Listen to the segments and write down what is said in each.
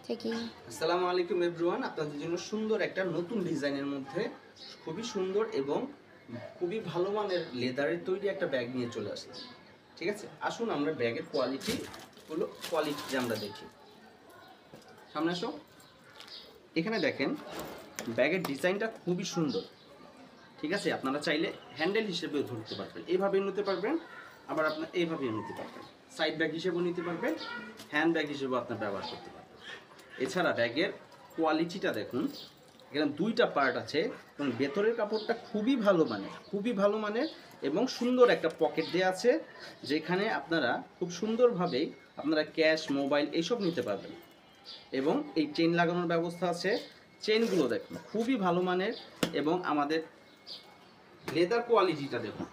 আসসালামু আলাইকুম এভরিওয়ান, আপনাদের জন্য সুন্দর একটা নতুন ডিজাইনের মধ্যে খুবই সুন্দর এবং খুবই ভালো মানের লেদারের তৈরি একটা ব্যাগ নিয়ে চলে আসছি। ঠিক আছে, আসুন আমরা ব্যাগের কোয়ালিটি আমরা দেখি। সামনে আসো। এখানে দেখেন ব্যাগের ডিজাইনটা খুবই সুন্দর। ঠিক আছে, আপনারা চাইলে হ্যান্ডেল হিসেবেও ধরতে পারবেন, এইভাবে নিতে পারবেন, আবার আপনার এইভাবেও নিতে পারবেন, সাইড ব্যাগ হিসেবেও নিতে পারবেন, হ্যান্ড ব্যাগ হিসেবেও আপনার ব্যবহার করতে পারবেন। এছাড়া ব্যাগের কোয়ালিটিটা দেখুন, এখানে দুইটা পার্ট আছে এবং ভেতরের কাপড়টা খুবই ভালো মানের এবং সুন্দর একটা পকেট দেওয়া আছে, যেখানে আপনারা খুব সুন্দরভাবে আপনারা ক্যাশ, মোবাইল এইসব নিতে পারবেন। এবং এই চেইন লাগানোর ব্যবস্থা আছে। চেইনগুলো দেখুন খুবই ভালো মানের এবং আমাদের লেদার কোয়ালিটিটা দেখুন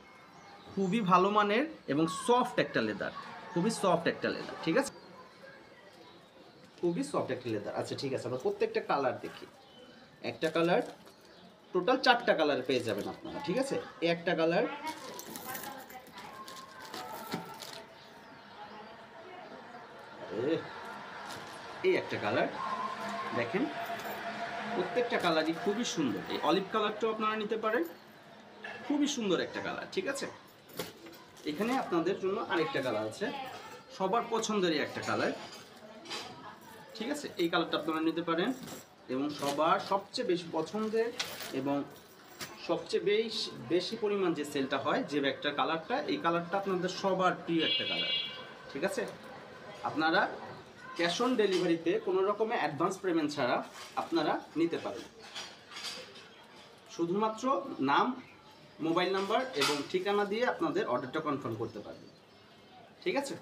খুবই ভালো মানের এবং সফট একটা লেদার, খুবই সফট একটা লেদার। ঠিক আছে, খুবই সফট একটা লেদার। আচ্ছা ঠিক আছে, আমরা প্রত্যেকটা কালার দেখি। একটা কালার, টোটাল 4টা কালার পেয়ে যাবেন আপনারা। ঠিক আছে, এই একটা কালার, এই একটা কালার দেখেন, প্রত্যেকটা কালারই খুবই সুন্দর। এই অলিভ কালারটাও আপনারা নিতে পারেন, খুবই সুন্দর একটা কালার। ঠিক আছে, এখানে আপনাদের জন্য আরেকটা কালার আছে, সবার পছন্দেরই একটা কালার। ঠিক আছে, এই কালারটা আপনারা নিতে পারেন এবং সবার সবচেয়ে বেশি পছন্দের এবং সবচেয়ে বেশি পরিমাণ যে সেলটা হয় যে ব্যাগটার কালারটা, এই কালারটা আপনাদের সবার প্রিয় একটা কালার। ঠিক আছে, আপনারা ক্যাশ অন ডেলিভারিতে কোনো রকমের অ্যাডভান্স পেমেন্ট ছাড়া আপনারা নিতে পারেন। শুধুমাত্র নাম, মোবাইল নাম্বার এবং ঠিকানা দিয়ে আপনাদের অর্ডারটা কনফার্ম করতে পারবেন। ঠিক আছে।